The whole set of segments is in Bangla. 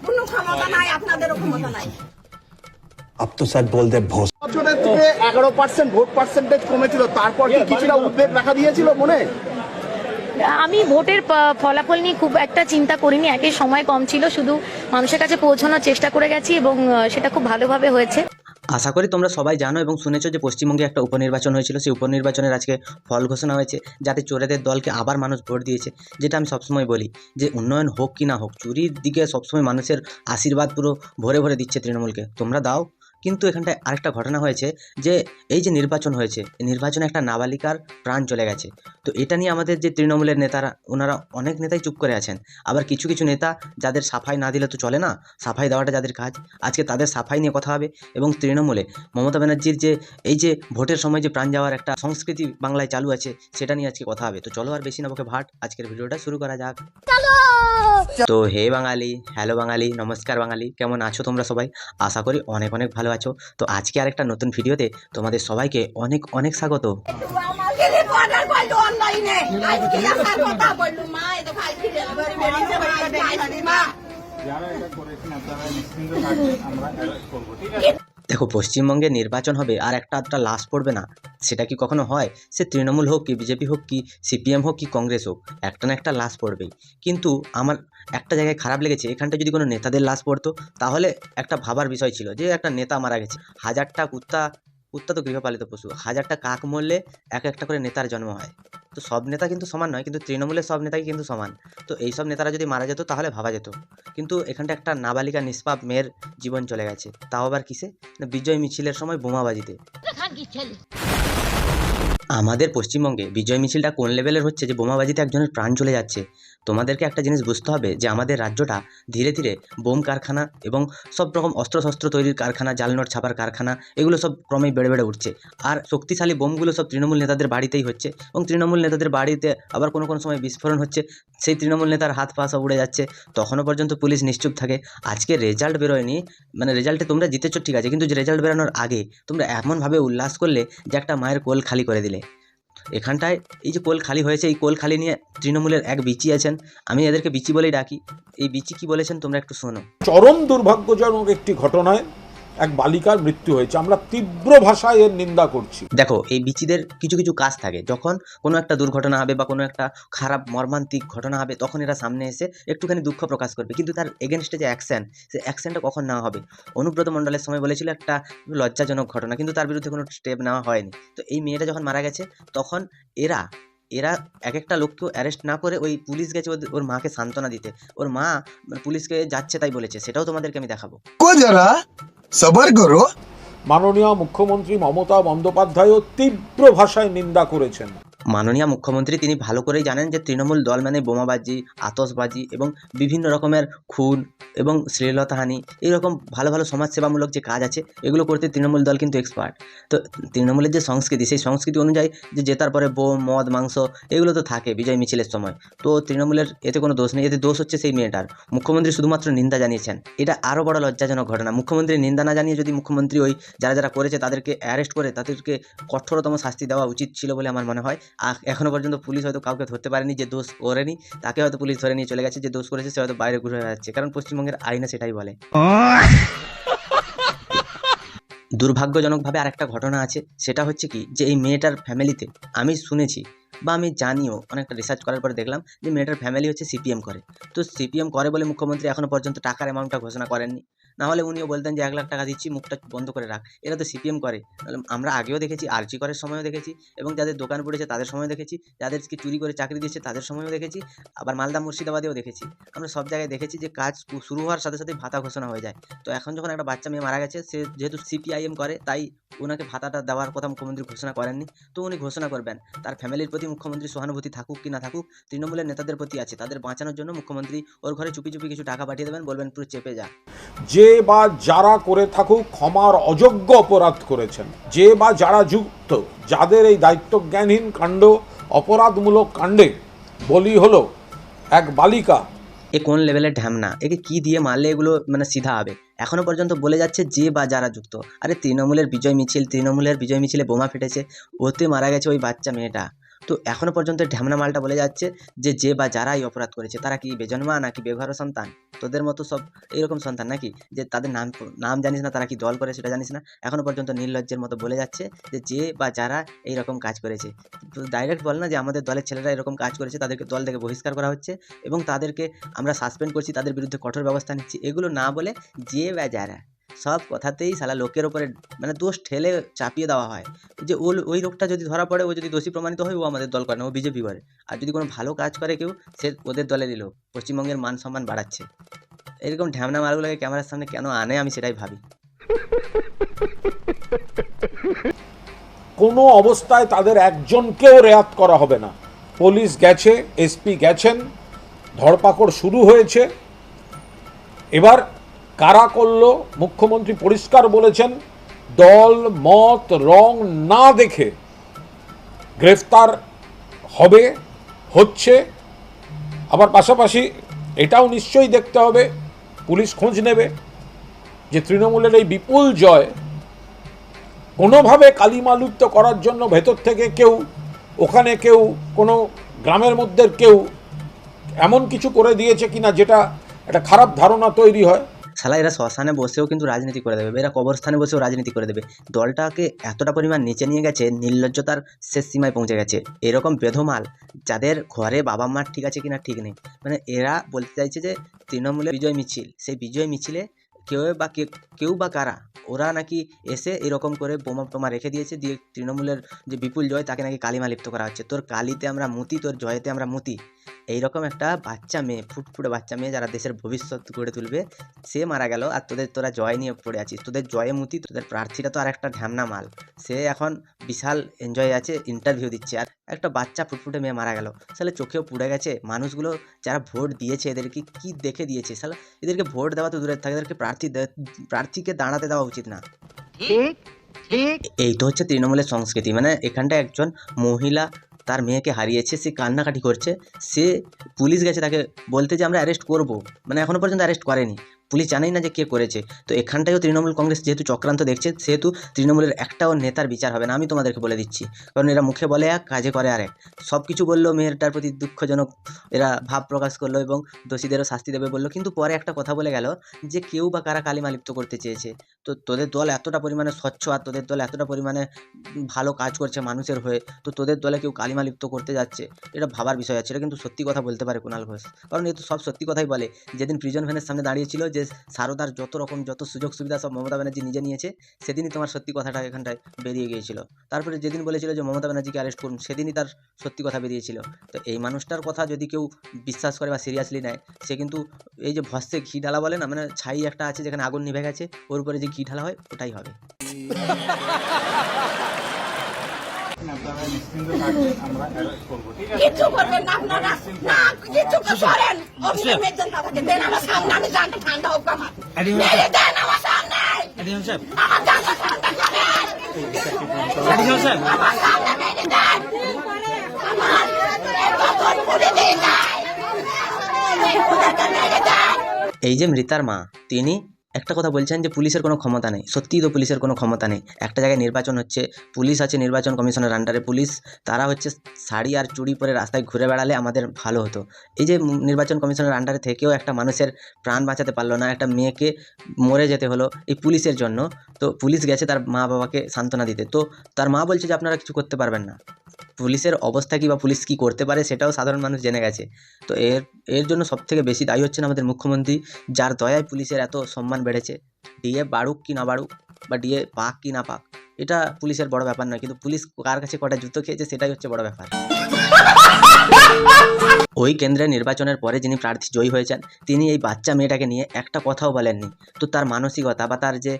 কোনো ক্ষমতা নাই, আপনাদেরও ক্ষমতা নাই। अब तो सच बोल दे भोस। বছরের থেকে 11% ভোট পার্সেন্টেজ কমেছিল, তারপর কি কিছুটা উদ্বেগ দেখা দিয়েছিল মনে? আমি ভোটের ফলাফল নিয়ে খুব একটা চিন্তা করিনি। একই সময় কম ছিল, শুধু মানুষের কাছে পৌঁছানোর চেষ্টা করে গেছি এবং সেটা খুব ভালোভাবে হয়েছে। আশা করি তোমরা সবাই জানো এবং শুনেছো যে পশ্চিমবঙ্গে একটা উপনির্বাচন হয়েছিল। সেই উপনির্বাচনের আজকে ফল ঘোষণা হয়েছে, যাতে চোরেদের দলকে আবার মানুষ ভোট দিয়েছে। যেটা আমি সবসময় বলি যে উন্নয়ন হোক কি না হোক, চুরির দিকে সবসময় মানুষের আশীর্বাদ পুরো ভরে ভরে দিচ্ছে তৃণমূলকে, তোমরা দাও। কিন্তু এখানটায় আরেকটা ঘটনা হয়েছে যে এই যে নির্বাচন হয়েছে, এই নির্বাচনে একটা নাবালিকার প্রাণ চলে গেছে। তো এটা নিয়ে আমাদের যে তৃণমূলের নেতারা, ওনারা অনেক নেতাই চুপ করে আছেন। আবার কিছু কিছু নেতা যাদের সাফাই না দিলে তো চলে না, সাফাই দেওয়াটা যাদের কাজ, আজকে তাদের সাফাই নিয়ে কথা হবে। এবং তৃণমূলে মমতা ব্যানার্জির যে এই যে ভোটের সময় যে প্রাণ যাওয়ার একটা সংস্কৃতি বাংলায় চালু আছে, সেটা নিয়ে আজকে কথা হবে। তো চলো আর বেশি না বকে ভাট, আজকের ভিডিওটা শুরু করা যাক। তো হে বাঙালি, হ্যালো বাঙালি, নমস্কার বাঙালি, কেমন আছো তোমরা সবাই? আশা করি অনেক অনেক ভালো আছো। তো আজকে আরেকটা নতুন ভিডিওতে তোমাদের সবাইকে অনেক অনেক স্বাগত। আমাকে রিপোর্টার কইলো অনলাইনে, আজকে আসার কথা বললু, মা এত খাই খিদে বেরি বেরি খাইছি মা। যারা এটা করেছেন আপনারা নিশ্চিন্ত থাকুন, আমরা অ্যারেস্ট করব, ঠিক আছে? দেখো, পশ্চিমবঙ্গে নির্বাচন হবে আর একটা লাশ পড়বে না, সেটা কি কখনো হয়? সে তৃণমূল হোক কি বিজেপি হোক কি সিপিএম হোক কি কংগ্রেস হোক, একটা না একটা লাশ পড়বেই। কিন্তু আমার একটা জায়গায় খারাপ লেগেছে, এখানটা যদি কোনো নেতাদের লাশ পড়তো তাহলে একটা ভাবার বিষয় ছিল যে একটা নেতা মারা গেছে, হাজারটা কুত্তা তো গৃহপালিত পশু, হাজারটা কাক মরলে একটা করে নেতার জন্ম হয়। তো সব নেতা কিন্তু সমান নয়, কিন্তু তৃণমূলের সব নেতাই কিন্তু সমান। তো এইসব নেতারা যদি মারা যেত তাহলে ভাবা যেত। কিন্তু এখানটা একটা নাবালিকা নিষ্পাপ মেয়ের জীবন চলে গেছে, তাও আবার কিসে? না, বিজয় মিছিলের সময় বোমাবাজিতে। আমাদের পশ্চিমবঙ্গে বিজয় মিছিলটা কোন লেভেলের হচ্ছে যে বোমাবাজিতে একজনের প্রাণ চলে যাচ্ছে। তোমাদেরকে একটা জিনিস বুঝতে হবে যে আমাদের রাজ্যটা ধীরে ধীরে বোম কারখানা এবং সব রকম অস্ত্রশস্ত্র তৈরির কারখানা, জাল নোট ছাপার কারখানা, এগুলো সব ক্রমেই বেড়ে বেড়ে উঠছে। আর শক্তিশালী বোমগুলো সব তৃণমূল নেতাদের বাড়িতেই হচ্ছে এবং তৃণমূল নেতাদের বাড়িতে আবার কোনো কোনো সময় বিস্ফোরণ হচ্ছে, সেই তৃণমূল নেতার হাত পা সব উড়ে যাচ্ছে। তখনও পর্যন্ত পুলিশ নিশ্চুপ থাকে। আজকে রেজাল্ট বেরোয়নি, মানে রেজাল্টে তোমরা জিতেছো ঠিক আছে, কিন্তু যে রেজাল্ট বেরোনোর আগে তোমরা এমনভাবে উল্লাস করলে যে একটা মায়ের কোল খালি করে দিলে। এখানটায় এই যে কোল খালি হয়েছে, এই কোল খালি নিয়ে তৃণমূলের এক বিচি আছেন, আমি এদেরকে বিচি বলেই ডাকি। এই বিচি কি বলেছেন তোমরা একটু শোনো। চরম দুর্ভাগ্যজনক একটি ঘটনায় এক বালিকার মৃত্যু হয়েছে, আমরা তীব্র ভাষায় এর নিন্দা করছি। দেখো, এই বিচিদের কিছু কিছু কাজ থাকে, যখন কোনো একটা দুর্ঘটনা হবে বা কোনো একটা খারাপ মর্মান্তিক ঘটনা হবে, তখন এরা সামনে এসে একটুখানি দুঃখ প্রকাশ করবে, কিন্তু তার এগেনস্টে যে অ্যাকশন, সে অ্যাকশনটা কখন নেওয়া হবে? অনুব্রত মণ্ডলের সময় বলেছিল একটা লজ্জাজনক ঘটনা, কিন্তু তার বিরুদ্ধে কোনো স্টেপ নেওয়া হয়নি। তো এই মেয়েটা যখন মারা গেছে, তখন এরা এক একটা লোককেও অ্যারেস্ট না করে ওই পুলিশ গেছে ওর মাকে সান্ত্বনা দিতে। ওর মা পুলিশকে যাচ্ছে তাই বলেছে, সেটাও তোমাদেরকে আমি দেখাবো। जरा सबर करो। মাননীয় মুখ্যমন্ত্রী মমতা বন্দ্যোপাধ্যায়ও তীব্র ভাষায় নিন্দা করেছেন। মাননীয় মুখ্যমন্ত্রী তিনি ভালো করেই জানেন যে তৃণমূল দল মানে বোমাবাজি, আতশবাজি এবং বিভিন্ন রকমের খুন এবং শ্লীলতাহানি, এইরকম ভালো ভালো সমাজসেবামূলক যে কাজ আছে, এগুলো করতে তৃণমূল দল কিন্তু এক্সপার্ট। তো তৃণমূলের যে সংস্কৃতি, সেই সংস্কৃতি অনুযায়ী যে জেতার পরে বোম, মদ, মাংস এগুলো তো থাকে বিজয় মিছিলের সময়। তো তৃণমূলের এতে কোনো দোষ নেই, এতে দোষ হচ্ছে সেই মেয়েটার। মুখ্যমন্ত্রী শুধুমাত্র নিন্দা জানিয়েছেন, এটা আরও বড় লজ্জাজনক ঘটনা। মুখ্যমন্ত্রী নিন্দা না জানিয়ে যদি মুখ্যমন্ত্রী ওই যারা করেছে তাদেরকে অ্যারেস্ট করে তাদেরকে কঠোরতম শাস্তি দেওয়া উচিত ছিল বলে আমার মনে হয়। এখনো পর্যন্ত পুলিশ হয়তো কাউকে ধরতে পারেনি যে দোষ করেনি, তাকে হয়তো পুলিশ ধরে নিয়ে চলে গেছে। যে দোষ করেছে সে হয়তো বাইরে ঘুরে যাচ্ছে, কারণ পশ্চিমবঙ্গের আইনে সেটাই বলে। দুর্ভাগ্যজনকভাবে আরেকটা ঘটনা আছে, সেটা হচ্ছে কি যে এই মেয়েটার ফ্যামিলিতে আমি শুনেছি বা আমি জানিও, অনেকটা রিসার্চ করার পরে দেখলাম যে মেয়েটার ফ্যামিলি হচ্ছে সিপিএম করে। তো সিপিএম করে বলে মুখ্যমন্ত্রী এখনো পর্যন্ত টাকার অ্যামাউন্টটা ঘোষণা করেননি, নাহলে উনিও বলতেন যে 1 লাখ টাকা দিচ্ছি, মুখটা বন্ধ করে রাখ। এরা তো সিপিএম করে। আমরা আগেও দেখেছি, আরজি করের সময়ও দেখেছি, এবং যাদের দোকান পড়েছে তাদের সময়ও দেখেছি, যাদেরকে চুরি করে চাকরি দিয়েছে তাদের সময়ও দেখেছি, আবার মালদা মুর্শিদাবাদেও দেখেছি। আমরা সব জায়গায় দেখেছি যে কাজ শুরু হওয়ার সাথে সাথে ভাতা ঘোষণা হয়ে যায়। তো এখন যখন একটা বাচ্চা মেয়ে মারা গেছে, সে যেহেতু সিপিআইএম করে, তাই ওনাকে ভাতাটা দেওয়ার কথা মুখ্যমন্ত্রী ঘোষণা করেননি। তো উনি ঘোষণা করবেন, তার ফ্যামিলির প্রতি মুখ্যমন্ত্রী সহানুভূতি থাকুক কি না থাকুক, তৃণমূলের নেতাদের প্রতি আছে, তাদের বাঁচানোর জন্য মুখ্যমন্ত্রী ওর ঘরে চুপি চুপি কিছু টাকা পাঠিয়ে দেবেন, বলবেন পুরো চেপে যা। যে বা যারা করে থাকুক ক্ষমার অযোগ্য অপরাধ করেছেন, যে বা যারা যুক্ত, যাদের এই দায়িত্বজ্ঞানহীন কাণ্ড, অপরাধমূলক কাণ্ডে বলি হলো এক বালিকা। এ কোন লেভেলের ঢ্যামনা, একে কি দিয়ে মারলে এগুলো মানে সিধা হবে? এখনো পর্যন্ত বলে যাচ্ছে যে বা যারা যুক্ত। আরে তৃণমূলের বিজয় মিছিলে বোমা ফেটেছে, ওতে মারা গেছে ওই বাচ্চা মেয়েটা। তো এখনো পর্যন্ত ঢ্যামনা মালটা বলে যাচ্ছে যে যে বা যারা এই অপরাধ করেছে তারা কি বেজন্মা নাকি বেঘর সন্তান, তোদের মতো সব এইরকম সন্তান নাকি, যে তাদের নাম জানিস না, তারা কি দল করে সেটা জানিস না, এখনো পর্যন্ত নির্লজ্জের মতো বলে যাচ্ছে যে যে বা যারা এইরকম কাজ করেছে। তো ডাইরেক্ট বল না যে আমাদের দলের ছেলেরা এরকম কাজ করেছে, তাদেরকে দল থেকে বহিষ্কার করা হচ্ছে এবং তাদেরকে আমরা সাসপেন্ড করছি, তাদের বিরুদ্ধে কঠোর ব্যবস্থা নিচ্ছি। এগুলো না বলে যে বা যারা, সব কথাতেই শালা লোকের ওপরে মানে দোষ ঠেলে চাপিয়ে দেওয়া হয় যে ওই লোকটা যদি ধরা পড়ে, ও যদি দোষী প্রমাণিত হয়, ও আমাদের দল করে না, ও বিজেপি করে। আর যদি কোনো ভালো কাজ করে কেউ, সে ওদের দলে দিল, পশ্চিমবঙ্গের মান সম্মান বাড়াচ্ছে। এরকম ঢ্যামনা মালগুলোকে ক্যামেরার সামনে কেন আনে আমি সেটাই ভাবি। কোনো অবস্থায় তাদের একজনকেও রেয়াত করা হবে না। পুলিশ গেছে, এসপি গেছেন, ধরপাকড় শুরু হয়েছে। এবার কারা করলো মুখ্যমন্ত্রী পরিষ্কার বলেছেন, দল মত রং না দেখে গ্রেফতার হবে, হচ্ছে। আবার পাশাপাশি এটাও নিশ্চয়ই দেখতে হবে, পুলিশ খোঁজ নেবে যে তৃণমূলের এই বিপুল জয় কোনোভাবে কালিমালুপ্ত করার জন্য ভেতর থেকে কেউ, ওখানে কেউ, কোনো গ্রামের মধ্যে কেউ এমন কিছু করে দিয়েছে কিনা যেটা একটা খারাপ ধারণা তৈরি হয়। শালা এরা শ্মশানে বসেও কিন্তু রাজনীতি করে দেবে, এরা কবরস্থানে বসেও রাজনীতি করে দেবে। দলটাকে এতটা পরিমাণ নিচে নিয়ে গেছে, নির্লজ্জতার শেষ সীমায় পৌঁছে গেছে। এরকম বেধমাল যাদের ঘরে বাবা মার ঠিক আছে কিনা ঠিক নেই, মানে এরা বলতে চাইছে যে তৃণমূলের বিজয় মিছিল, সেই বিজয় মিছিলে কেউ বা কারা ওরা নাকি এসে এরকম করে বোমা টোমা রেখে দিয়েছে, দিয়ে তৃণমূলের যে বিপুল জয় তাকে নাকি কালিমা লিপ্ত করা হচ্ছে। তোর কালিতে আমরা মুতি, তোর জয়েতে আমরা মুতি। এইরকম একটা বাচ্চা মেয়ে, ফুটফুটে বাচ্চা মেয়ে যারা দেশের ভবিষ্যৎ গড়ে তুলবে, সে মারা গেল আর তোরা জয় নিয়ে পড়ে আছিস। তোদের জয়ে মুতি, তোদের প্রার্থীটা তো আর একটা ঢ্যামনা মাল, সে এখন বিশাল এনজয় আছে, ইন্টারভিউ দিচ্ছে। আর একটা বাচ্চা ফুটফুটে মেয়ে মারা গেল, সালে চোখেও পুড়ে গেছে। মানুষগুলো যারা ভোট দিয়েছে এদেরকে কি দেখে দিয়েছে, সালা এদেরকে ভোট দেওয়া তো দূরের থাকে, এদেরকে প্রার্থীকে দাঁড়াতে দেওয়া উচিত না। এই তো হচ্ছে তৃণমূলের সংস্কৃতি। মানে এখানটা একজন মহিলা তার মেয়েকে হারিয়েছে, সে কান্নাকাটি করছে, সে পুলিশ গেছে তাকে বলতে যে আমরা অ্যারেস্ট করব, মানে এখনো পর্যন্ত অ্যারেস্ট করেনি, পুলিশ জানেই না যে কে করেছে। তো এখানটায়ও তৃণমূল কংগ্রেস যেহেতু চক্রান্ত দেখছে, সেহেতু তৃণমূলের একটাও নেতার বিচার হবে না, আমি তোমাদেরকে বলে দিচ্ছি। কারণ এরা মুখে বলে এক, কাজে করে আরেক। সব কিছু বললো, মেয়েটার প্রতি দুঃখজনক এরা ভাব প্রকাশ করলো এবং দোষীদেরও শাস্তি দেবে বললো, কিন্তু পরে একটা কথা বলে গেল যে কেউ বা কারা কালিমা লিপ্ত করতে চেয়েছে। তো তোদের দল এতটা পরিমাণে স্বচ্ছ আর তোদের দল এতটা পরিমাণে ভালো কাজ করছে মানুষের হয়ে, তো তোদের দলে কেউ কালিমা লিপ্ত করতে যাচ্ছে, এটা ভাবার বিষয় আছে। এটা কিন্তু সত্যি কথা বলতে পারে কুণাল ঘোষ, কারণ এ তো সব সত্যি কথাই বলে। যেদিন প্রিজন ভ্যানের সামনে দাঁড়িয়েছিল যে সারদার যত সুযোগ সুবিধা সব মমতা ব্যানার্জি নিজে নিয়েছে, সেদিনই তোমার সত্যি কথাটা এখানটায় বেরিয়ে গিয়েছিল। তারপরে যেদিন বলেছিল যে মমতা ব্যানার্জিকে অ্যারেস্ট করুন, সেদিনই তার সত্যি কথা বেরিয়েছিল। তো এই মানুষটার কথা যদি কেউ বিশ্বাস করে বা সিরিয়াসলি নেয়, সে কিন্তু এই যে ভস্যে ঘি ঢালা বলে না, মানে ছাই একটা আছে যেখানে আগুন নিভে গেছে, ওর উপরে যে ঘি ঢালা হয় ওটাই হবে। আপনারা নিশ্চিন্ত থাকবেন, আমরা অ্যারেস্ট করবো, ঠিক আছে? কিচ্ছু করবেন না আপনারা, না কিচ্ছু করেন। অমনি মেজেন তাদেরকে দেন আমার সামনে, আমি জানতে ঠান্ডা হোক আমার, মেরে দেন আমার সামনে, আমার জানতে ঠান্ডা করেন, আমার সামনে মেরে দেন, আমার কখন পুড়ে দিয়ে যায়, ওদেরকে মেরে দেন। এই যে মৃতার মা, তিনি একটা কথা বলছেন যে পুলিশের কোনো ক্ষমতা নেই। সত্যিই তো পুলিশের কোনো ক্ষমতা নেই। একটা জায়গায় নির্বাচন হচ্ছে, পুলিশ আছে নির্বাচন কমিশনের আন্ডারে, পুলিশ তারা হচ্ছে শাড়ি আর চুড়ি পরে রাস্তায় ঘুরে বেড়ালে আমাদের ভালো হতো। এই যে নির্বাচন কমিশনের আন্ডারে থেকেও একটা মানুষের প্রাণ বাঁচাতে পারলো না, একটা মেয়েকে মরে যেতে হলো এই পুলিশের জন্য। তো পুলিশ গেছে তার মা বাবাকে সান্ত্বনা দিতে, তো তার মা বলছে যে আপনারা কিছু করতে পারবেন না। পুলিশের অবস্থা কী বা পুলিশ কী করতে পারে সেটাও সাধারণ মানুষ জেনে গেছে। তো এর জন্য সবথেকে বেশি দায়ী হচ্ছেন আমাদের মুখ্যমন্ত্রী, যার দয়ায় পুলিশের এত সম্মান বেড়েছে। ডিএ বাড়ুক কি না বাড়ুক, বা ডিএ পাক কি না পাক, এটা পুলিশের বড় ব্যাপার নয়, কিন্তু পুলিশ কার কাছে কটা জুতো খেয়েছে সেটাই হচ্ছে বড় ব্যাপার। ওই কেন্দ্রের নির্বাচনের পরে যিনি প্রার্থী জয়ী হয়েছেন, তিনি এই বাচ্চা মেয়েটাকে নিয়ে একটা কথাও বলেননি। তো তার মানসিকতা বা তার যে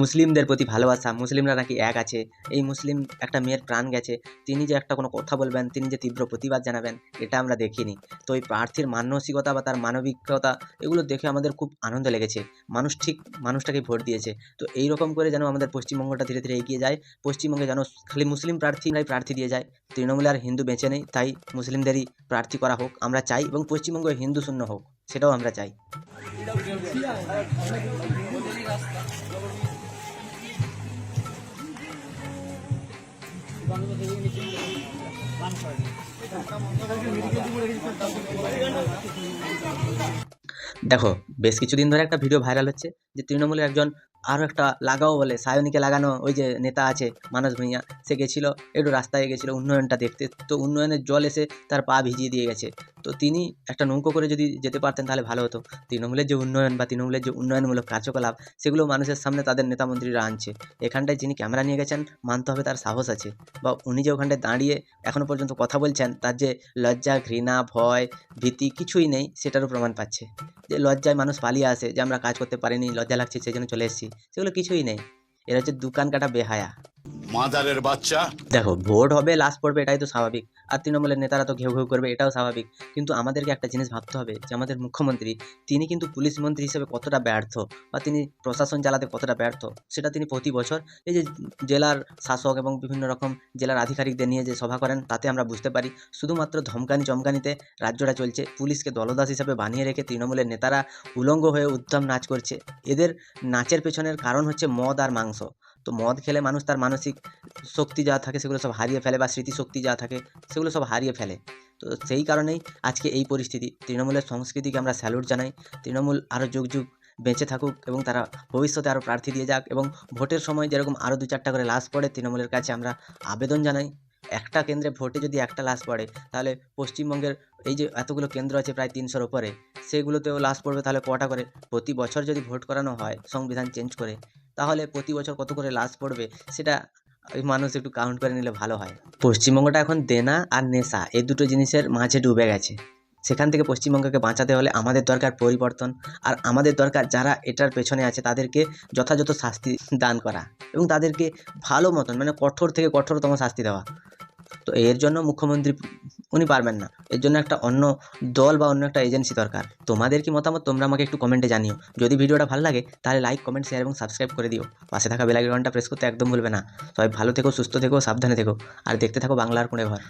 মুসলিমদের প্রতি ভালোবাসা, মুসলিমরা নাকি এক আছে, এই মুসলিম একটা মেয়ের প্রাণ গেছে, তিনি যে একটা কোনো কথা বলবেন, তিনি যে তীব্র প্রতিবাদ জানাবেন, এটা আমরা দেখিনি। তো এই প্রার্থীর মানসিকতা বা তার মানবিকতা, এগুলো দেখে আমাদের খুব আনন্দ লেগেছে। মানুষ ঠিক মানুষটাকে ভোট দিয়েছে। তো এই রকম করে যেন আমাদের পশ্চিমবঙ্গটা ধীরে ধীরে এগিয়ে যায়। পশ্চিমবঙ্গে যেন খালি মুসলিম প্রার্থীরাই প্রার্থী দিয়ে যায়, তৃণমূলে আর হিন্দু বেঁচে নেই, তাই মুসলিমদেরই প্রার্থী করা হোক আমরা চাই, এবং পশ্চিমবঙ্গ হিন্দু শূন্য হোক সেটাও আমরা চাই। দেখো বেশ কিছুদিন ধরে একটা ভিডিও ভাইরাল হচ্ছে যে তৃণমূলের একজন আরও একটা লাগাও বলে সায়নীকে লাগানো ওই যে নেতা আছে মানস ভূঁইয়া, সে গেছিলো একটু রাস্তায় গেছিলো উন্নয়নটা দেখতে, তো উন্নয়নের জল এসে তার পা ভিজিয়ে দিয়ে গেছে। তো তিনি একটা নৌকো করে যদি যেতে পারতেন তাহলে ভালো হতো। তৃণমূলের যে উন্নয়ন বা তৃণমূলের যে উন্নয়নমূলক কার্যকলাপ সেগুলো মানুষের সামনে তাদের নেতা মন্ত্রীরা আনছে। এখানটায় যিনি ক্যামেরা নিয়ে গেছেন মানতে হবে তার সাহস আছে, বা উনি যে ওখানটায় দাঁড়িয়ে এখনও পর্যন্ত কথা বলছেন তার যে লজ্জা, ঘৃণা, ভয়, ভীতি কিছুই নেই সেটারও প্রমাণ পাচ্ছে। যে লজ্জায় মানুষ পালিয়ে আসে যে আমরা কাজ করতে পারিনি, লজ্জা লাগছে সেই জন্য চলে এসেছি, সেগুলো কিছুই নেই। এরা হচ্ছে দোকান কাটা বেহায়া। মাদারের বাচ্চা। দেখো ভোট হবে, লাস্ট পড়বে, এটাই তো স্বাভাবিক। আর তৃণমূলের নেতারা তো ঘেউ ঘেউ করবে, এটাও স্বাভাবিক। কিন্তু আমাদেরকে একটা জিনিস ভাবতে হবে যে আমাদের মুখ্যমন্ত্রী তিনি কিন্তু পুলিশ মন্ত্রী হিসেবে কতটা ব্যর্থ, বা তিনি প্রশাসন চালাতে কতটা ব্যর্থ, সেটা তিনি প্রতি বছর এই যে জেলার শাসক এবং বিভিন্ন রকম জেলার আধিকারিকদের নিয়ে যে সভা করেন তাতে আমরা বুঝতে পারি। শুধুমাত্র ধমকানি চমকানিতে রাজ্যটা চলছে। পুলিশকে দলদাস হিসাবে বানিয়ে রেখে তৃণমূলের নেতারা উলঙ্গ হয়ে উদ্যম নাচ করছে। এদের নাচের পেছনের কারণ হচ্ছে মদ আর মাংস। তো মদ খেলে মানুষ তার মানসিক শক্তি যা থাকে সেগুলো সব হারিয়ে ফেলে, বা স্মৃতিশক্তি যা থাকে সেগুলো সব হারিয়ে ফেলে। তো সেই কারণেই আজকে এই পরিস্থিতি। তৃণমূলের সংস্কৃতিকে আমরা স্যালুট জানাই। তৃণমূল আরও যুগ যুগ বেঁচে থাকুক এবং তারা ভবিষ্যতে আরও প্রার্থী দিয়ে যাক, এবং ভোটের সময় যেরকম আরও 2-4টা করে লাশ পড়ে তৃণমূলের কাছে আমরা আবেদন জানাই। একটা কেন্দ্রে ভোটে যদি একটা লাশ পড়ে তাহলে পশ্চিমবঙ্গের এই যে এতগুলো কেন্দ্র আছে প্রায় 300-র উপরে, সেগুলোতেও লাশ পড়বে তাহলে কটা করে? প্রতি বছর যদি ভোট করানো হয় সংবিধান চেঞ্জ করে, তাহলে প্রতি বছর কত করে লাশ পড়বে সেটা ওই মানুষ একটু কাউন্ট করে নিলে ভালো হয়। পশ্চিমবঙ্গটা এখন দেনা আর নেশা এই দুটো জিনিসের মাঝে ডুবে গেছে। সেখান থেকে পশ্চিমবঙ্গকে বাঁচাতে হলে আমাদের দরকার পরিবর্তন, আর আমাদের দরকার যারা এটার পেছনে আছে তাদেরকে যথাযথ শাস্তি দান করা, এবং তাদেরকে ভালো মতন মানে কঠোর থেকে কঠোরতম শাস্তি দেওয়া। তো এর জন্য মুখ্যমন্ত্রী উনি পারবেন না, এর জন্য একটা অন্য দল বা অন্য একটা এজেন্সি দরকার। তোমাদের কি মতামত তোমরা আমাকে একটু কমেন্টে জানিও। যদি ভিডিওটা ভালো লাগে তাহলে লাইক, কমেন্ট, শেয়ার এবং সাবস্ক্রাইব করে দিও। পাশে থাকা বেল আইকনটা প্রেস করতে একদম ভুলবে না। সবাই ভালো থেকো, সুস্থ থেকো, সাবধানে থেকো, আর দেখতে থাকো বাংলার কোণে ঘর।